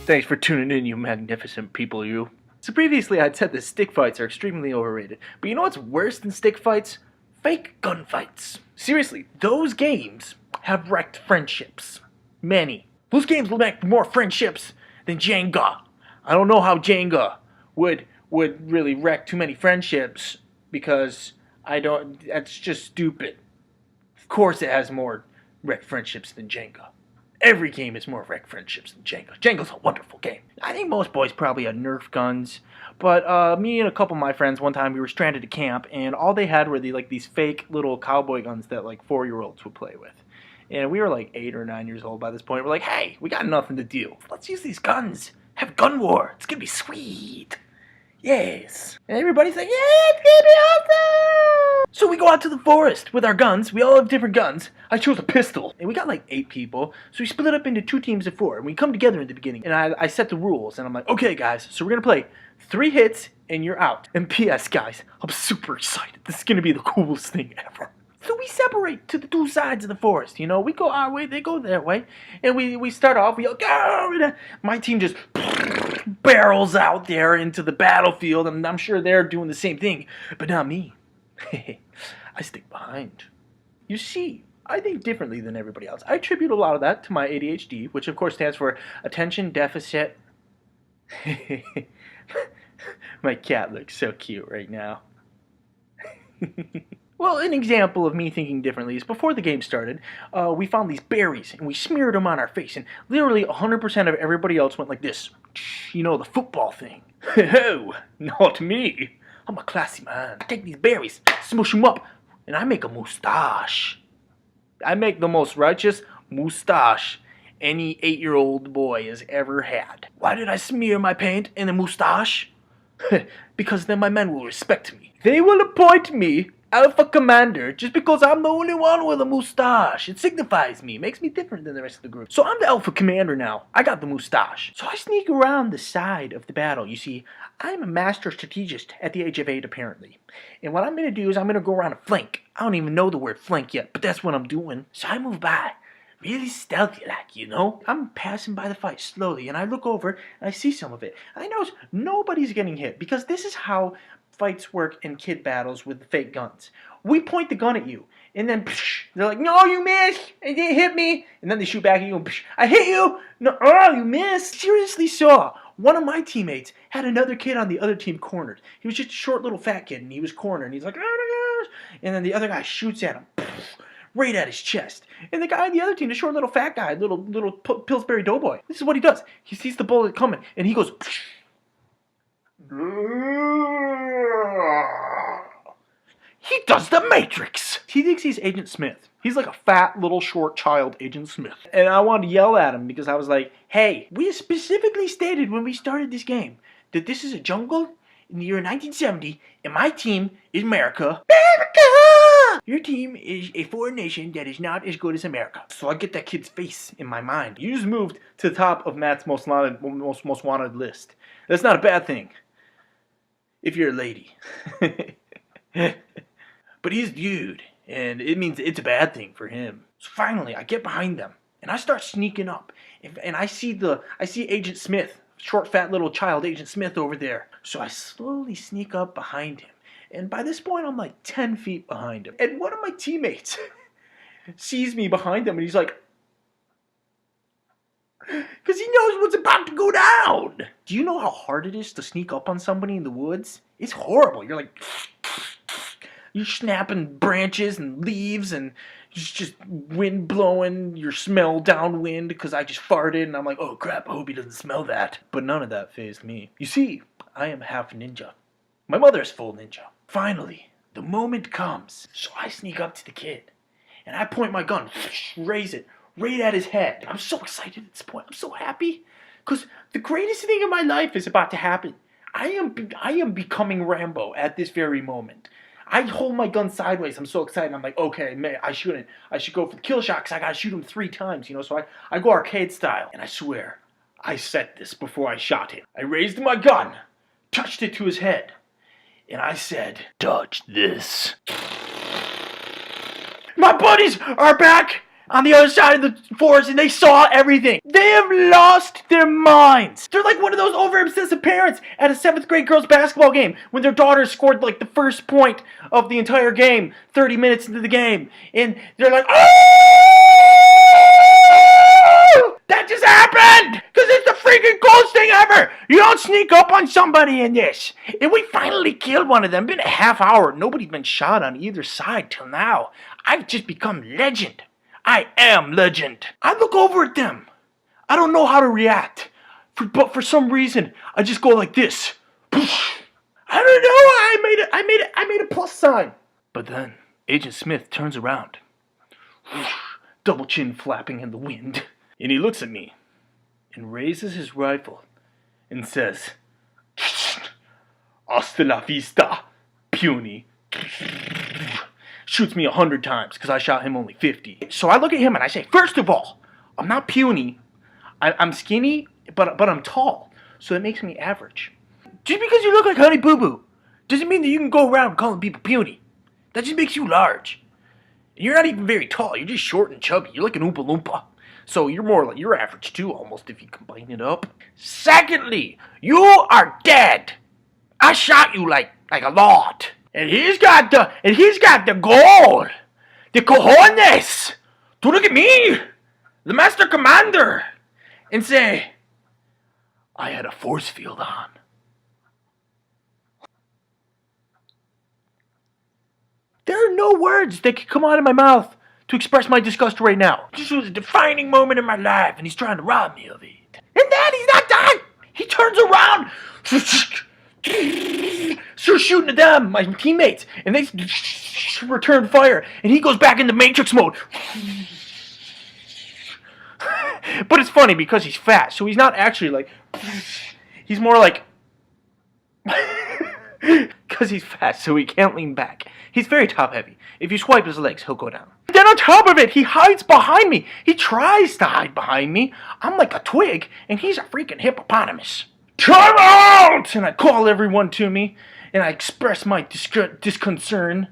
Thanks for tuning in, you magnificent people, you. So previously I'd said that stick fights are extremely overrated, but you know what's worse than stick fights? Fake gunfights. Seriously, those games have wrecked friendships. Many. Those games will make more friendships than Jenga. I don't know how Jenga would really wreck too many friendships, because that's just stupid. Of course it has more wrecked friendships than Jenga. Every game is more wrecked friendships than Jenga. Jenga's a wonderful game. I think most boys probably had Nerf guns, but me and a couple of my friends one time, we were stranded at camp, and all they had were these fake little cowboy guns that 4-year-olds would play with. And we were 8 or 9 years old by this point. We're like, hey, we got nothing to do. Let's use these guns. Have gun war. It's gonna be sweet. Yes. And everybody's like, yeah, it's gonna be awesome. So we go out to the forest with our guns. We all have different guns. I chose a pistol. And we got 8 people. So we split up into 2 teams of 4. And we come together in the beginning. And I set the rules. And I'm like, okay, guys. So we're going to play 3 hits and you're out. And P.S., guys, I'm super excited. This is going to be the coolest thing ever. So we separate to the 2 sides of the forest. You know, we go our way, they go their way. And we start off, we go, go! My team just barrels out there into the battlefield. And I'm sure they're doing the same thing. But not me. I stick behind. You see, I think differently than everybody else. I attribute a lot of that to my ADHD, which of course stands for Attention Deficit. My cat looks so cute right now. Well, an example of me thinking differently is before the game started, we found these berries and we smeared them on our face, and literally 100% of everybody else went like this. You know, the football thing. Oh, not me. I'm a classy man. I take these berries, smush them up, and I make a moustache. I make the most righteous moustache any 8-year-old boy has ever had. Why did I smear my paint in a moustache? Because then my men will respect me. They will appoint me Alpha Commander just because I'm the only one with a moustache. It signifies me. It makes me different than the rest of the group. So I'm the Alpha Commander now. I got the moustache. So I sneak around the side of the battle. You see, I'm a master strategist at the age of 8, apparently. And what I'm going to do is I'm going to go around a flank. I don't even know the word flank yet, but that's what I'm doing. So I move by. Really stealthy-like, you know? I'm passing by the fight slowly, and I look over, and I see some of it. I notice nobody's getting hit, because this is how fights work in kid battles with the fake guns. We point the gun at you, and then psh, they're like, no, you missed! It didn't hit me! And then they shoot back at you, and psh, I hit you! No, oh, you missed! Seriously saw one of my teammates had another kid on the other team cornered. He was just a short little fat kid, and he was cornered, and he's like, oh my gosh! And then the other guy shoots at him. Right at his chest. And the guy on the other team, the short little fat guy, little Pillsbury Doughboy, this is what he does. He sees the bullet coming, and he goes... He does the Matrix! He thinks he's Agent Smith. He's like a fat, little, short child, Agent Smith. And I wanted to yell at him because I was like, hey, we specifically stated when we started this game that this is a jungle in the year 1970, and my team is America. America! Your team is a foreign nation that is not as good as America. So I get that kid's face in my mind. You just moved to the top of Matt's most wanted list. That's not a bad thing. If you're a lady. But he's a dude, and it means it's a bad thing for him. So finally, I get behind them, and I start sneaking up. And I see Agent Smith, short, fat, little child Agent Smith over there. So I slowly sneak up behind him. And by this point, I'm 10 feet behind him. And one of my teammates sees me behind him, and he's like... Because he knows what's about to go down! Do you know how hard it is to sneak up on somebody in the woods? It's horrible. You're like... You're snapping branches and leaves, and just wind blowing your smell downwind because I just farted, and I'm like, oh crap, I hope he doesn't smell that. But none of that fazed me. You see, I am half ninja. My mother's full ninja. Finally, the moment comes. So I sneak up to the kid, and I point my gun, raise it, right at his head. I'm so excited at this point. I'm so happy, because the greatest thing in my life is about to happen. I am becoming Rambo at this very moment. I hold my gun sideways. I'm so excited. I'm like, okay, man, I should go for the kill shot because I got to shoot him 3 times, you know? So I go arcade style. And I swear, I said this before I shot him. I raised my gun, touched it to his head, and I said, touch this. My buddies are back on the other side of the forest and they saw everything. They have lost their minds. They're like one of those over-obsessive parents at a 7th grade girls basketball game when their daughter scored like the first point of the entire game 30 minutes into the game. And they're like, oh! That just happened! Because it's the freaking coolest thing ever! You don't sneak up on somebody in this. And we finally killed one of them. Been a half hour. Nobody's been shot on either side till now. I've just become legend. I am legend. I look over at them. I don't know how to react. But for some reason, I just go like this. I don't know. I made a plus sign. But then Agent Smith turns around. Double chin flapping in the wind. And he looks at me and raises his rifle and says, "Hasta la vista, puny." Shoots me 100 times because I shot him only 50. So I look at him and I say, first of all, I'm not puny. I'm skinny, but I'm tall. So that makes me average. Just because you look like Honey Boo Boo doesn't mean that you can go around calling people puny. That just makes you large. You're not even very tall. You're just short and chubby. You're like an Oompa Loompa. So you're more like, you're average too, almost, if you combine it up. Secondly, you are dead. I shot you like a lot. And he's got the goal, the cojones, to look at me, the Master Commander, and say, I had a force field on. There are no words that could come out of my mouth to express my disgust right now. This was a defining moment in my life, and he's trying to rob me of it. And then he's not done. He turns around, starts shooting at them, my teammates, and they return fire, and he goes back into Matrix mode. But it's funny because he's fat, so he's not actually like, he's more like, because he's fat, so he can't lean back. He's very top heavy. If you swipe his legs, he'll go down. Then on top of it, he hides behind me. He tries to hide behind me. I'm like a twig, and he's a freaking hippopotamus. Time out! And I call everyone to me, and I express my concern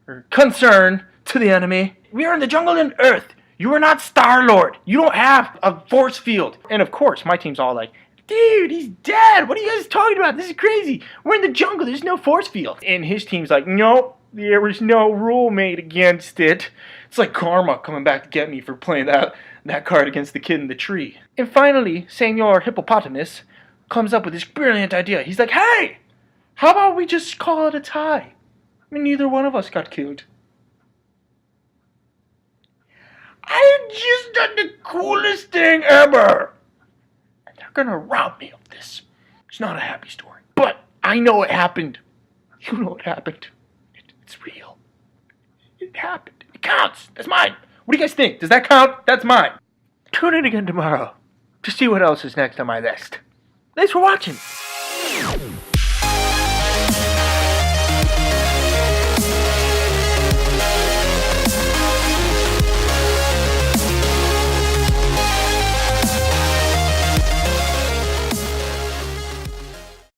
to the enemy. We are in the jungle in Earth. You are not Star-Lord. You don't have a force field. And of course, my team's all like, dude, he's dead. What are you guys talking about? This is crazy. We're in the jungle. There's no force field. And his team's like, nope, there was no rule made against it. It's like karma coming back to get me for playing that card against the kid in the tree. And finally, Senor Hippopotamus comes up with this brilliant idea. He's like, hey, how about we just call it a tie? I mean, neither one of us got killed. I just done the coolest thing ever. And they're gonna rob me of this. It's not a happy story. But I know it happened. You know it happened. It's real. It happened. It counts. That's mine. What do you guys think? Does that count? That's mine. Tune in again tomorrow to see what else is next on my list. Thanks for watching.